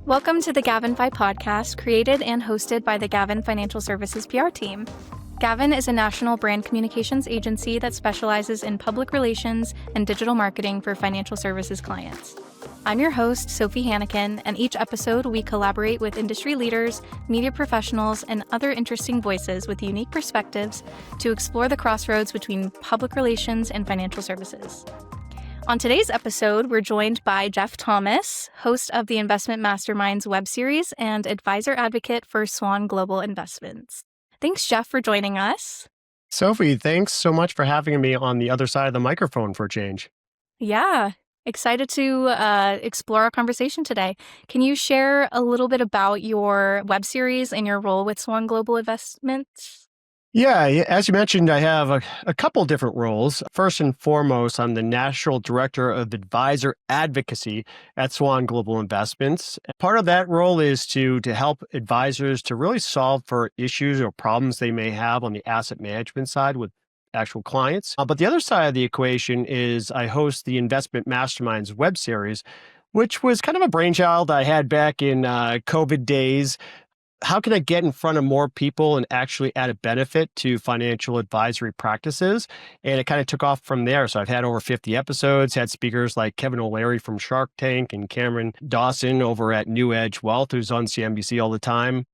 Welcome to the GAVIN Fi Podcast, created and hosted by the GAVIN Financial Services PR team. GAVIN is a national brand communications agency that specializes in public relations and digital marketing for financial services clients. I'm your host, Sophie Hanneken, and each episode we collaborate with industry leaders, media professionals, and other interesting voices with unique perspectives to explore the crossroads between public relations and financial services. On today's episode, we're joined by Jeff Thomas, host of the Investment Masterminds web series and advisor advocate for Swan Global Investments. Thanks, Jeff, for joining us. Sophie, thanks so much for having me on the other side of the microphone for a change. Yeah, excited to explore our conversation today. Can you share a little bit about your web series and your role with Swan Global Investments? Yeah, as you mentioned, I have a couple different roles. First and foremost, I'm the National Director of Advisor Advocacy at Swan Global Investments. Part of that role is to help advisors to really solve for issues or problems they may have on the asset management side with actual clients. But the other side of the equation is I host the Investment Masterminds web series, which was kind of a brainchild I had back in COVID days. How can I get in front of more people and actually add a benefit to financial advisory practices? And it kind of took off from there. So I've had over 50 episodes, had speakers like Kevin O'Leary from Shark Tank and Cameron Dawson over at New Edge Wealth, who's on CNBC all the time.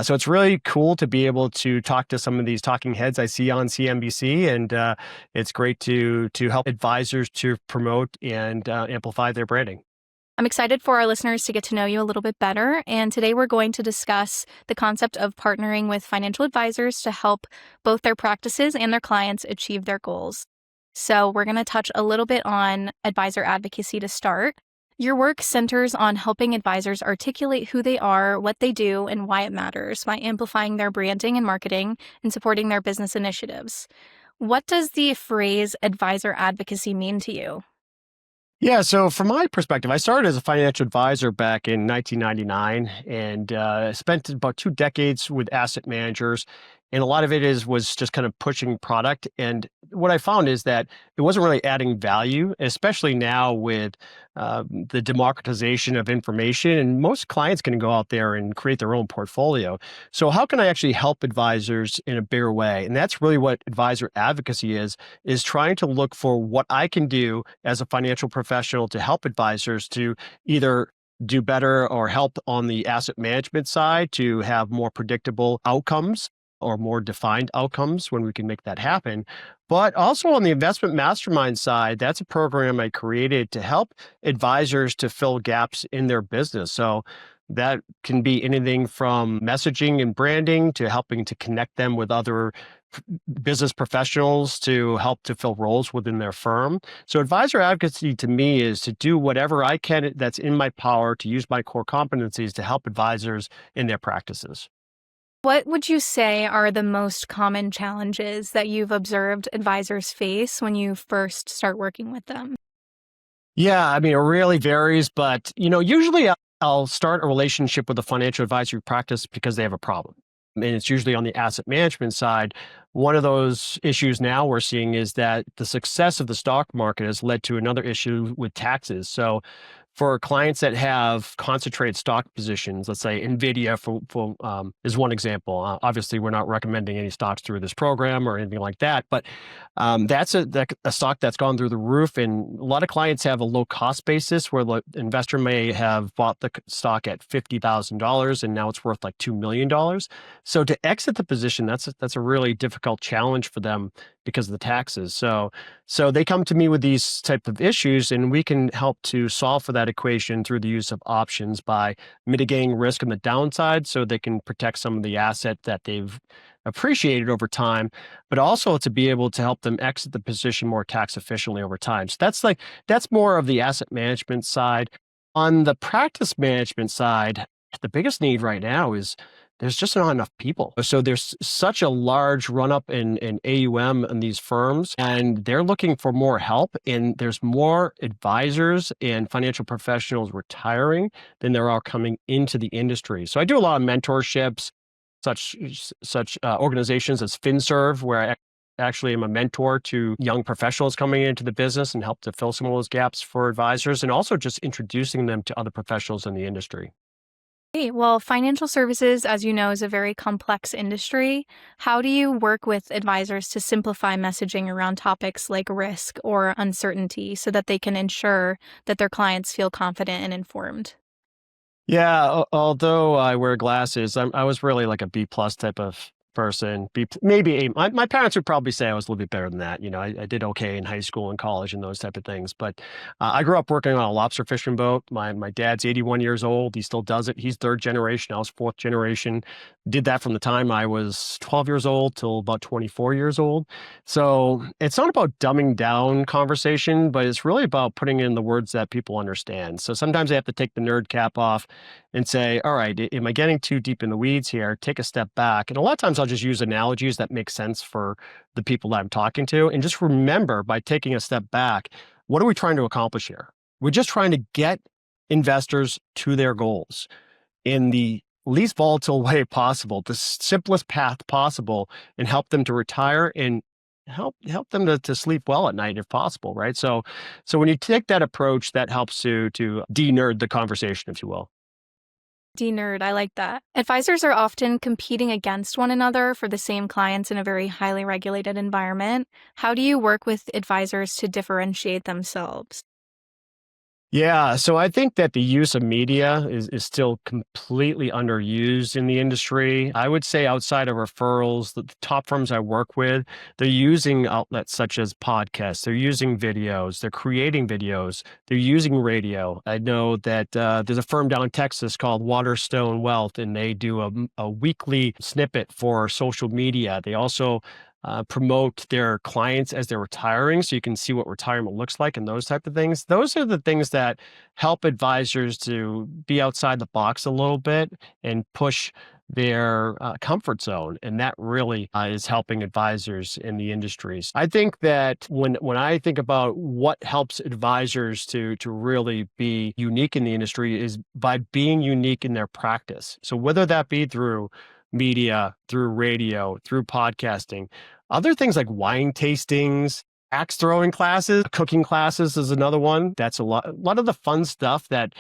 So it's really cool to be able to talk to some of these talking heads I see on CNBC, and it's great to help advisors to promote and amplify their branding. I'm excited for our listeners to get to know you a little bit better, and today we're going to discuss the concept of partnering with financial advisors to help both their practices and their clients achieve their goals. So we're going to touch a little bit on advisor advocacy to start. Your work centers on helping advisors articulate who they are, what they do, and why it matters by amplifying their branding and marketing and supporting their business initiatives. What does the phrase advisor advocacy mean to you? Yeah, so from my perspective, I started as a financial advisor back in 1999 and spent about 2 decades with asset managers. And a lot of it was just kind of pushing product. And what I found is that it wasn't really adding value, especially now with the democratization of information. And most clients can go out there and create their own portfolio. So how can I actually help advisors in a bigger way? And that's really what advisor advocacy is trying to look for what I can do as a financial professional to help advisors to either do better or help on the asset management side to have more predictable outcomes or more defined outcomes when we can make that happen. But also on the investment mastermind side, that's a program I created to help advisors to fill gaps in their business. So that can be anything from messaging and branding to helping to connect them with other business professionals to help to fill roles within their firm. So advisor advocacy to me is to do whatever I can that's in my power to use my core competencies to help advisors in their practices. What would you say are the most common challenges that you've observed advisors face when you first start working with them? Yeah, I mean, it really varies, but usually I'll start a relationship with a financial advisory practice because they have a problem. And it's usually on the asset management side. One of those issues now we're seeing is that the success of the stock market has led to another issue with taxes. So for clients that have concentrated stock positions, let's say NVIDIA is one example. Obviously, we're not recommending any stocks through this program or anything like that, but that's a stock that's gone through the roof. And a lot of clients have a low cost basis where the investor may have bought the stock at $50,000 and now it's worth like $2 million. So to exit the position, that's a really difficult challenge for them because of the taxes. So they come to me with these type of issues, and we can help to solve for that equation through the use of options by mitigating risk on the downside so they can protect some of the asset that they've appreciated over time, but also to be able to help them exit the position more tax efficiently over time. So that's more of the asset management side. On the practice management side, the biggest need right now is there's just not enough people. So there's such a large run-up in AUM in these firms, and they're looking for more help. And there's more advisors and financial professionals retiring than there are coming into the industry. So I do a lot of mentorships, such organizations as FinServe, where I actually am a mentor to young professionals coming into the business and help to fill some of those gaps for advisors, and also just introducing them to other professionals in the industry. Hey, well, financial services, as you know, is a very complex industry. How do you work with advisors to simplify messaging around topics like risk or uncertainty so that they can ensure that their clients feel confident and informed? Yeah, although I wear glasses, I was really like a B plus type of person. Maybe A. My parents would probably say I was a little bit better than that. I did okay in high school and college and those type of things. But I grew up working on a lobster fishing boat. My dad's 81 years old. He still does it. He's third generation. I was fourth generation. Did that from the time I was 12 years old till about 24 years old. So it's not about dumbing down conversation, but it's really about putting in the words that people understand. So sometimes I have to take the nerd cap off and say, all right, am I getting too deep in the weeds here? Take a step back. And a lot of times I'll just use analogies that make sense for the people that I'm talking to. And just remember, by taking a step back, what are we trying to accomplish here? We're just trying to get investors to their goals in the least volatile way possible, the simplest path possible, and help them to retire and help them to sleep well at night if possible, right? So when you take that approach, that helps to de-nerd the conversation, if you will. D-nerd, I like that. Advisors are often competing against one another for the same clients in a very highly regulated environment. How do you work with advisors to differentiate themselves? Yeah, so I think that the use of media is still completely underused in the industry. I would say outside of referrals, the top firms I work with, they're using outlets such as podcasts, they're using videos, they're creating videos, they're using radio. I know that there's a firm down in Texas called Waterstone Wealth, and they do a weekly snippet for social media. They also promote their clients as they're retiring, so you can see what retirement looks like and those type of things. Those are the things that help advisors to be outside the box a little bit and push their comfort zone, and that really is helping advisors in the industries. I think that when I think about what helps advisors to really be unique in the industry is by being unique in their practice. So whether that be through media, through radio, through podcasting, other things like wine tastings, axe throwing classes, cooking classes is another one. That's a lot of the fun stuff that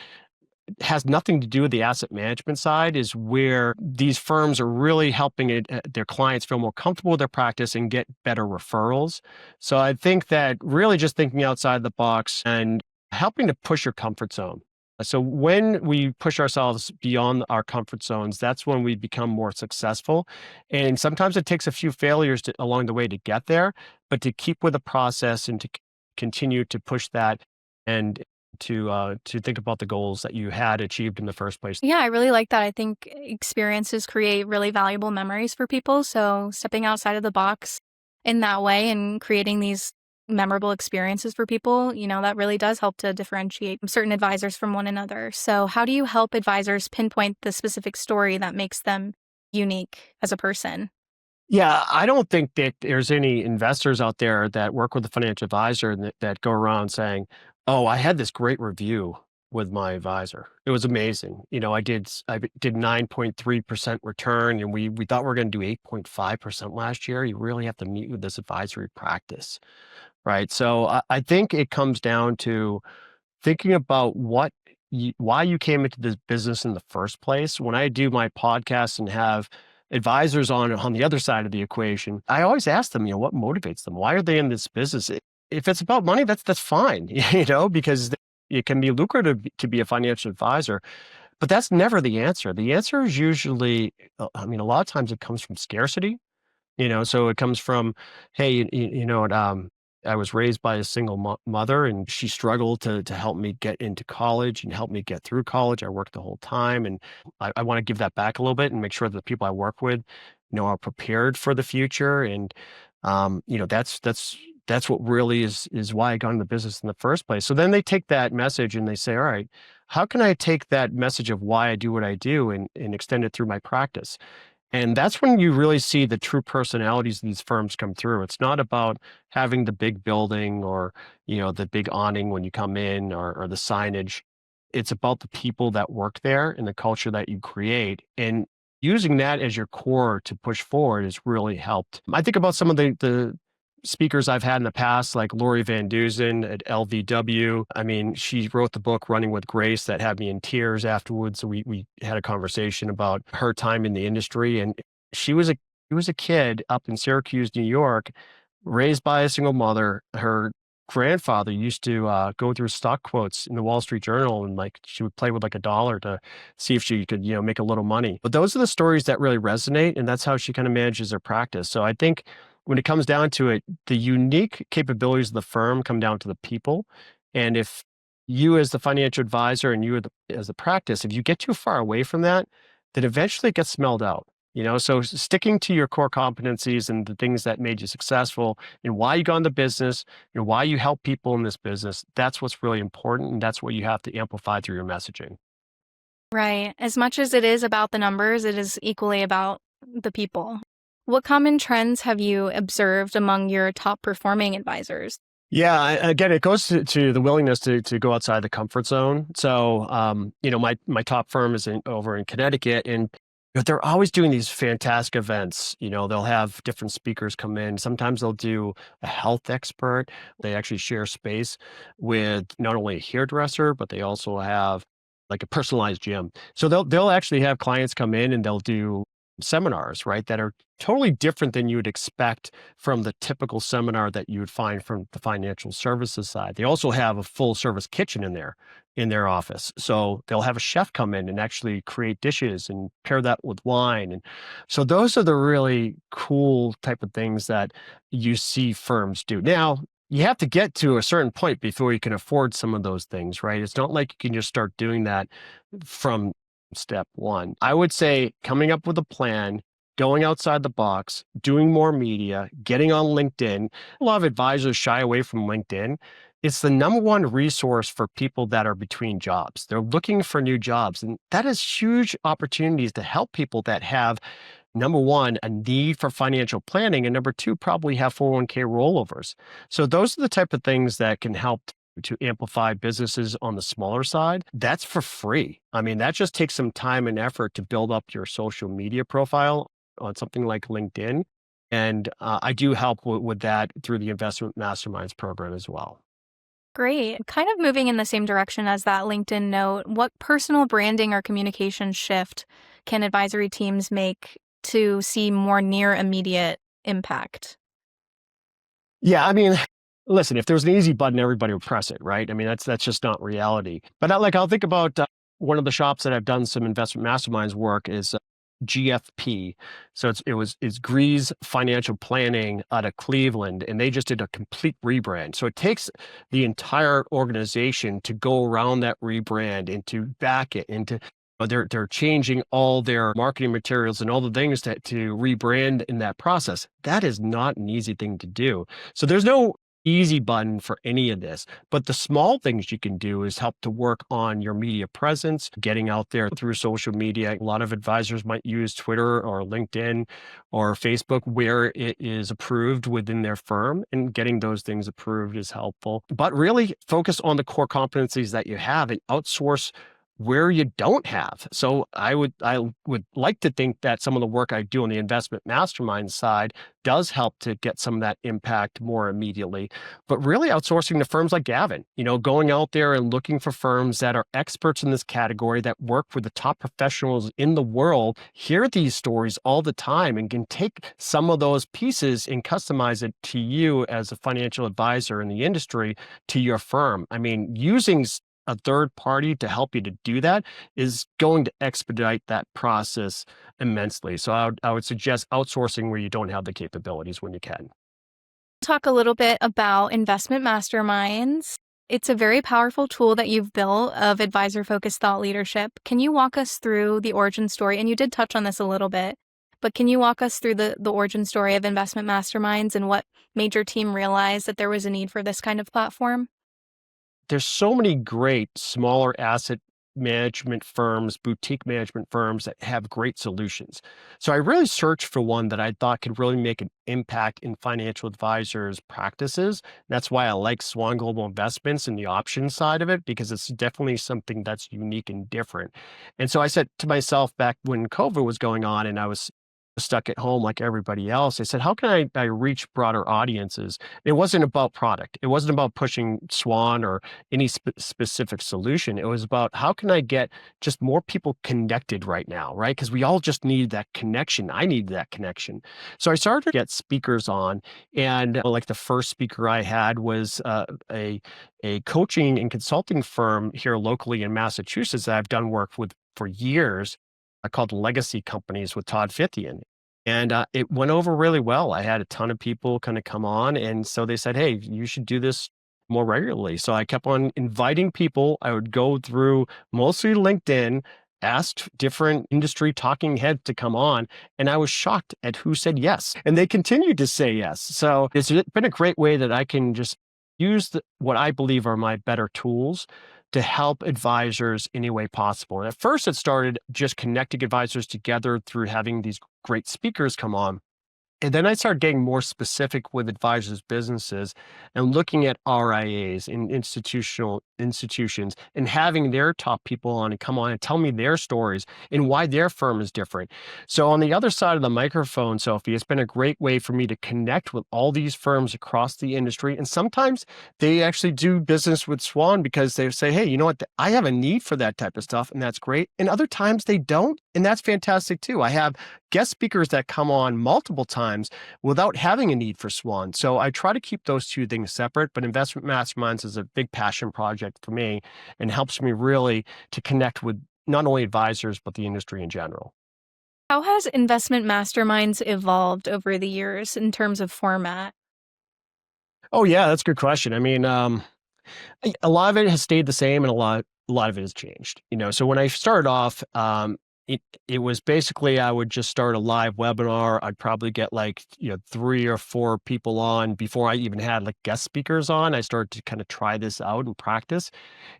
has nothing to do with the asset management side is where these firms are really helping their clients feel more comfortable with their practice and get better referrals. So I think that really just thinking outside the box and helping to push your comfort zone. So when we push ourselves beyond our comfort zones, that's when we become more successful. And sometimes it takes a few failures along the way to get there, but to keep with the process and to continue to push that and to think about the goals that you had achieved in the first place. Yeah, I really like that. I think experiences create really valuable memories for people. So stepping outside of the box in that way and creating these memorable experiences for people, that really does help to differentiate certain advisors from one another. So how do you help advisors pinpoint the specific story that makes them unique as a person? Yeah, I don't think that there's any investors out there that work with a financial advisor that go around saying, "Oh, I had this great review with my advisor. It was amazing. I did 9.3% return, and we thought we were going to do 8.5% last year. You really have to meet with this advisory practice." Right? So I think it comes down to thinking about why you came into this business in the first place. When I do my podcast and have advisors on the other side of the equation, I always ask them, what motivates them? Why are they in this business? If it's about money, that's fine, because it can be lucrative to be a financial advisor, but that's never the answer. The answer is usually, a lot of times it comes from scarcity. So it comes from, hey, you know what, I was raised by a single mother, and she struggled to help me get into college and help me get through college. I worked the whole time, and I want to give that back a little bit and make sure that the people I work with, are prepared for the future. And that's what really is why I got into business in the first place. So then they take that message and they say, all right, how can I take that message of why I do what I do and extend it through my practice? And that's when you really see the true personalities of these firms come through. It's not about having the big building or, the big awning when you come in or the signage. It's about the people that work there and the culture that you create. And using that as your core to push forward has really helped. I think about some of the speakers I've had in the past, like Lori Van Dusen at LVW. I mean, she wrote the book Running with Grace that had me in tears afterwards. So we had a conversation about her time in the industry. And she was a kid up in Syracuse, New York, raised by a single mother. Her grandfather used to go through stock quotes in the Wall Street Journal, and like she would play with like a dollar to see if she could, make a little money. But those are the stories that really resonate, and that's how she kind of manages her practice. So I think when it comes down to it, the unique capabilities of the firm come down to the people. And if you as the financial advisor and you as the practice, if you get too far away from that, then eventually it gets smelled out. So sticking to your core competencies and the things that made you successful and why you got into business, why you help people in this business, that's what's really important. And that's what you have to amplify through your messaging. Right. As much as it is about the numbers, it is equally about the people. What common trends have you observed among your top performing advisors? Yeah, again, it goes to the willingness to go outside the comfort zone. So, my top firm is over in Connecticut, and they're always doing these fantastic events. They'll have different speakers come in. Sometimes they'll do a health expert. They actually share space with not only a hairdresser, but they also have like a personalized gym. So they'll actually have clients come in and they'll do seminars, right, that are totally different than you would expect from the typical seminar that you would find from the financial services side. They also have a full service kitchen in their office. So they'll have a chef come in and actually create dishes and pair that with wine. And so those are the really cool type of things that you see firms do. Now, you have to get to a certain point before you can afford some of those things, right? It's not like you can just start doing that from step one. I would say coming up with a plan, going outside the box, doing more media, getting on LinkedIn. A lot of advisors shy away from LinkedIn. It's the number one resource for people that are between jobs. They're looking for new jobs, and that is huge opportunities to help people that have, number one, a need for financial planning, and number two, probably have 401k rollovers. So those are the type of things that can help to amplify businesses on the smaller side. That's for free. I mean, that just takes some time and effort to build up your social media profile on something like LinkedIn. And I do help with that through the Investment Masterminds program as well. Great. Kind of moving in the same direction as that LinkedIn note, what personal branding or communication shift can advisory teams make to see more near immediate impact? Yeah, I mean, listen, if there was an easy button, everybody would press it, right? I mean, that's just not reality. But I'll think about one of the shops that I've done some investment masterminds work is GFP. So it's Grease Financial Planning out of Cleveland, and they just did a complete rebrand. So it takes the entire organization to go around that rebrand and to back it into. They're changing all their marketing materials and all the things to rebrand in that process. That is not an easy thing to do. So there's no easy button for any of this, but the small things you can do is help to work on your media presence, getting out there through social media. A lot of advisors might use Twitter or LinkedIn or Facebook where it is approved within their firm, and getting those things approved is helpful. But really focus on the core competencies that you have and outsource where you don't have. So I would like to think that some of the work I do on the investment mastermind side does help to get some of that impact more immediately. But really outsourcing to firms like Gavin, going out there and looking for firms that are experts in this category, that work with the top professionals in the world, hear these stories all the time, and can take some of those pieces and customize it to you as a financial advisor in the industry to your firm. I mean, using a third party to help you to do that is going to expedite that process immensely. So I would suggest outsourcing where you don't have the capabilities when you can. Talk a little bit about Investment Masterminds. It's a very powerful tool that you've built of advisor-focused thought leadership. Can you walk us through the origin story? And you did touch on this a little bit, but can you walk us through the origin story of Investment Masterminds and what made your team realize that there was a need for this kind of platform? There's so many great smaller asset management firms, boutique management firms that have great solutions. So I really searched for one that I thought could really make an impact in financial advisors' practices. That's why I like Swan Global Investments and the options side of it, because it's definitely something that's unique and different. And so I said to myself back when COVID was going on and I was stuck at home like everybody else. I said, how can I reach broader audiences? It wasn't about product. It wasn't about pushing Swan or any specific solution. It was about how can I get just more people connected right now, right? Because we all just need that connection. I need that connection. So I started to get speakers on, and like the first speaker I had was a coaching and consulting firm here locally in Massachusetts that I've done work with for years, called Legacy Companies with Todd Fithian. And it went over really well. I had a ton of people kind of come on. And so they said, hey, you should do this more regularly. So I kept on inviting people. I would go through mostly LinkedIn, asked different industry talking heads to come on. And I was shocked at who said yes. And they continued to say yes. So it's been a great way that I can just use what I believe are my better tools to help advisors any way possible. And at first, it started just connecting advisors together through having these great speakers come on. And then I started getting more specific with advisors' businesses and looking at RIAs and institutions and having their top people on and come on and tell me their stories and why their firm is different. So on the other side of the microphone, Sophie, it's been a great way for me to connect with all these firms across the industry. And sometimes they actually do business with Swan because they say, hey, you know what? I have a need for that type of stuff, and that's great. And other times they don't, and that's fantastic too. I have guest speakers that come on multiple times without having a need for Swan. So I try to keep those two things separate, but Investment Masterminds is a big passion project for me and helps me really to connect with not only advisors, but the industry in general. How has Investment Masterminds evolved over the years in terms of format? Oh yeah, that's a good question. I mean, a lot of it has stayed the same and a lot of it has changed. So when I started off, it was basically I would just start a live webinar. I'd probably get 3 or 4 people on before I even had guest speakers on. I started to kind of try this out and practice.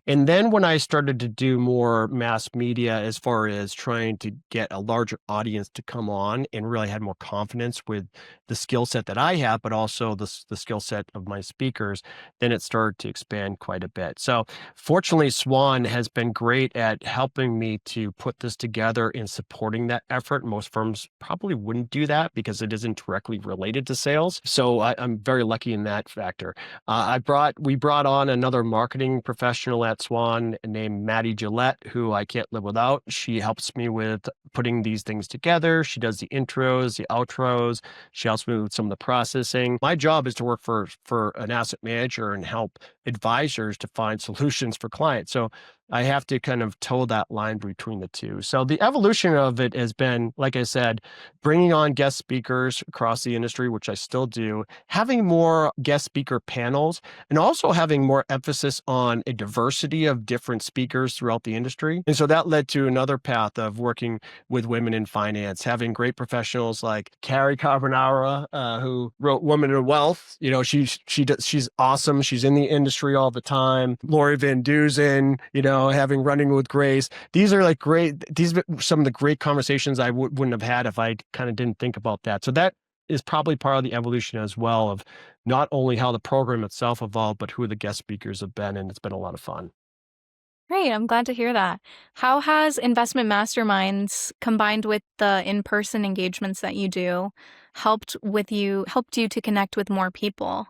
And then when I started to do more mass media as far as trying to get a larger audience to come on and really had more confidence with the skill set that I have, but also the skill set of my speakers, then it started to expand quite a bit. So fortunately, Swan has been great at helping me to put this together and supporting that effort. Most firms probably wouldn't do that because it isn't directly related to sales. So I'm very lucky in that factor. We brought on another marketing professional at Swan named Maddie Gillette, who I can't live without. She helps me with putting these things together. She does the intros, the outros. She helps me with some of the processing. My job is to work for an asset manager and help advisors to find solutions for clients. So I have to kind of toe that line between the two. So the evolution of it has been, like I said, bringing on guest speakers across the industry, which I still do, having more guest speaker panels, and also having more emphasis on a diversity of different speakers throughout the industry. And so that led to another path of working with women in finance, having great professionals like Carrie Carbonara, who wrote Woman in Wealth. She's awesome. She's in the industry all the time. Lori Van Dusen, having Running with Grace. These are these are some of the great conversations I wouldn't have had if I kind of didn't think about that. So that is probably part of the evolution as well of not only how the program itself evolved, but who the guest speakers have been. And it's been a lot of fun. Great. I'm glad to hear that. How has Investment Masterminds combined with the in-person engagements that you do helped you to connect with more people?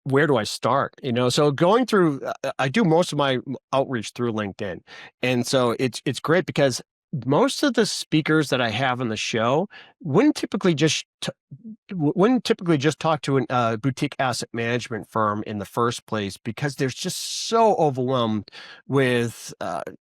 Where do I start? So going through, I do most of my outreach through LinkedIn. And so it's great because most of the speakers that I have on the show wouldn't typically just talk to a boutique asset management firm in the first place because they're just so overwhelmed with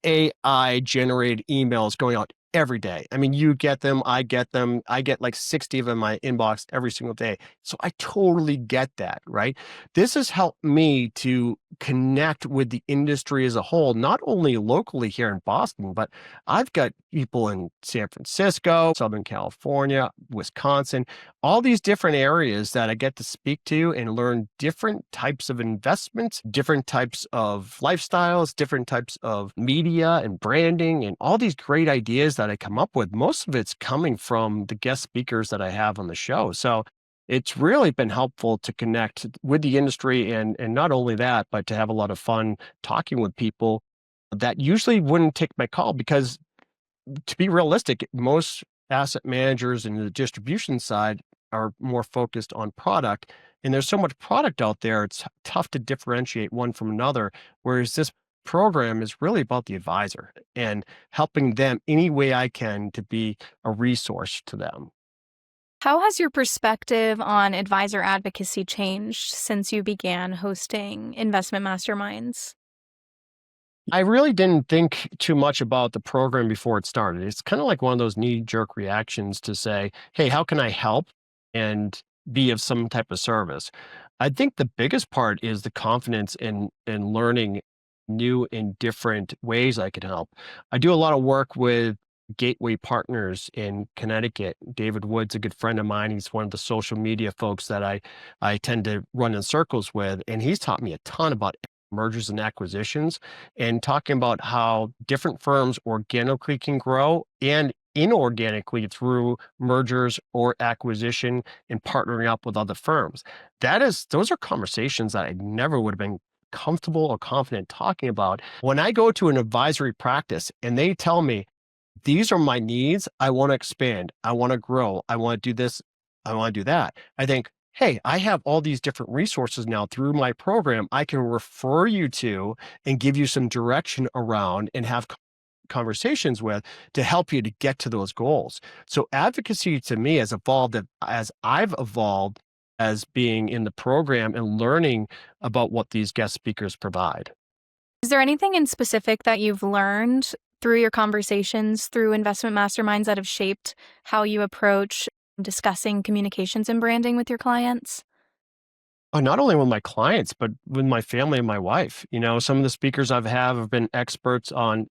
AI generated emails going out every day. I mean, you get them, I get them. I get 60 of them in my inbox every single day. So I totally get that, right? This has helped me to connect with the industry as a whole, not only locally here in Boston, but I've got people in San Francisco, Southern California, Wisconsin, all these different areas that I get to speak to and learn different types of investments, different types of lifestyles, different types of media and branding, and all these great ideas that I come up with. Most of it's coming from the guest speakers that I have on the show. So it's really been helpful to connect with the industry and not only that, but to have a lot of fun talking with people that usually wouldn't take my call because, to be realistic, most asset managers and the distribution side are more focused on product. And there's so much product out there, it's tough to differentiate one from another. Whereas this program is really about the advisor and helping them any way I can to be a resource to them. How has your perspective on advisor advocacy changed since you began hosting investment masterminds? I really didn't think too much about the program before it started. It's kind of like one of those knee-jerk reactions to say, "Hey, how can I help and be of some type of service?" I think the biggest part is the confidence in learning new and different ways I can help. I do a lot of work with Gateway Partners in Connecticut. David Wood's a good friend of mine. He's one of the social media folks that I tend to run in circles with, and he's taught me a ton about mergers and acquisitions and talking about how different firms organically can grow and inorganically through mergers or acquisition and partnering up with other firms. Those are conversations that I never would have been comfortable or confident talking about. When I go to an advisory practice and they tell me, these are my needs, I want to expand, I want to grow, I want to do this, I want to do that, I think, hey, I have all these different resources now through my program I can refer you to and give you some direction around and have conversations with to help you to get to those goals. So advocacy to me has evolved as I've evolved as being in the program and learning about what these guest speakers provide. Is there anything in specific that you've learned through your conversations through investment masterminds that have shaped how you approach discussing communications and branding with your clients? Not only with my clients, but with my family and my wife. Some of the speakers have been experts on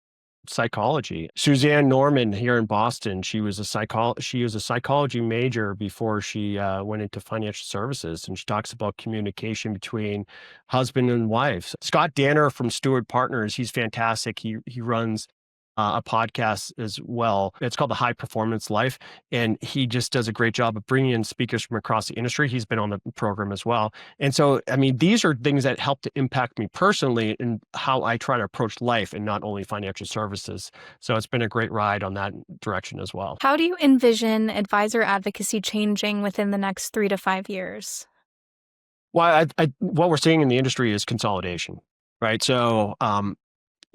psychology. Suzanne Norman here in Boston, she was a psychology major before she went into financial services, and she talks about communication between husband and wife. Scott Danner from Stewart Partners, he's fantastic. He runs a podcast as well. It's called The High Performance Life. And he just does a great job of bringing in speakers from across the industry. He's been on the program as well. And so, these are things that help to impact me personally in how I try to approach life and not only financial services. So it's been a great ride on that direction as well. How do you envision advisor advocacy changing within the next 3 to 5 years? Well, what we're seeing in the industry is consolidation, right? So,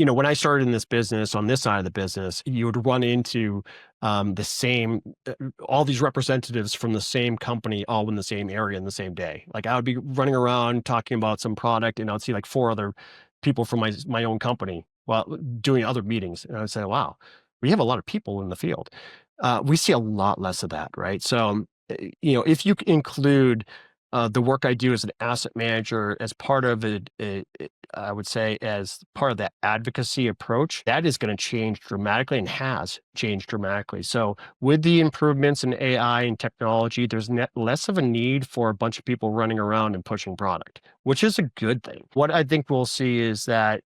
when I started in this business, on this side of the business, you would run into all these representatives from the same company, all in the same area in the same day. Like I would be running around talking about some product, and I'd see like 4 other people from my own company while doing other meetings, and I'd say, "Wow, we have a lot of people in the field." We see a lot less of that, right? So, if you include the work I do as an asset manager as part of it, I would say as part of that advocacy approach, that is going to change dramatically and has changed dramatically. So with the improvements in AI and technology, there's less of a need for a bunch of people running around and pushing product, which is a good thing. What I think we'll see is that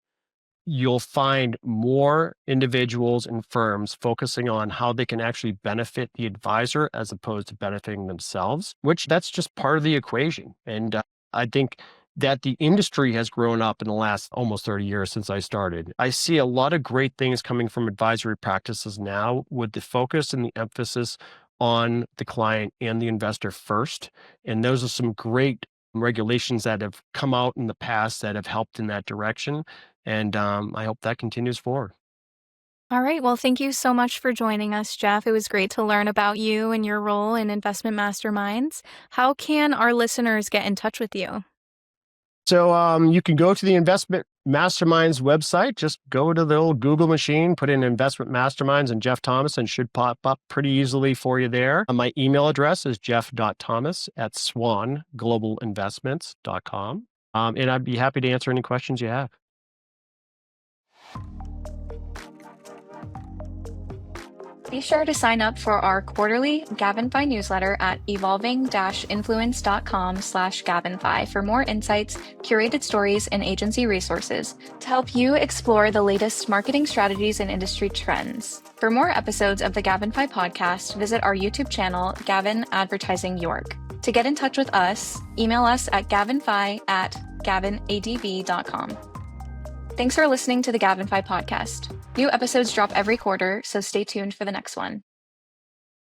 you'll find more individuals and firms focusing on how they can actually benefit the advisor as opposed to benefiting themselves, which that's just part of the equation. And I think that the industry has grown up in the last almost 30 years since I started. I see a lot of great things coming from advisory practices now with the focus and the emphasis on the client and the investor first. And those are some great regulations that have come out in the past that have helped in that direction. And I hope that continues forward. All right. Well, thank you so much for joining us, Jeff. It was great to learn about you and your role in investment masterminds. How can our listeners get in touch with you? So you can go to the Investment Masterminds website. Just go to the old Google machine, put in Investment Masterminds and Jeff Thomas, and should pop up pretty easily for you there. My email address is jeff.thomas@swanglobalinvestments.com. And I'd be happy to answer any questions you have. Be sure to sign up for our quarterly GAVIN Fi newsletter at evolving-influence.com/GAVIN Fi for more insights, curated stories, and agency resources to help you explore the latest marketing strategies and industry trends. For more episodes of the GAVIN Fi podcast, visit our YouTube channel, Gavin Advertising York. To get in touch with us, email us at gavinfi@gavinadv.com. Thanks for listening to the GAVIN Fi podcast. New episodes drop every quarter, so stay tuned for the next one.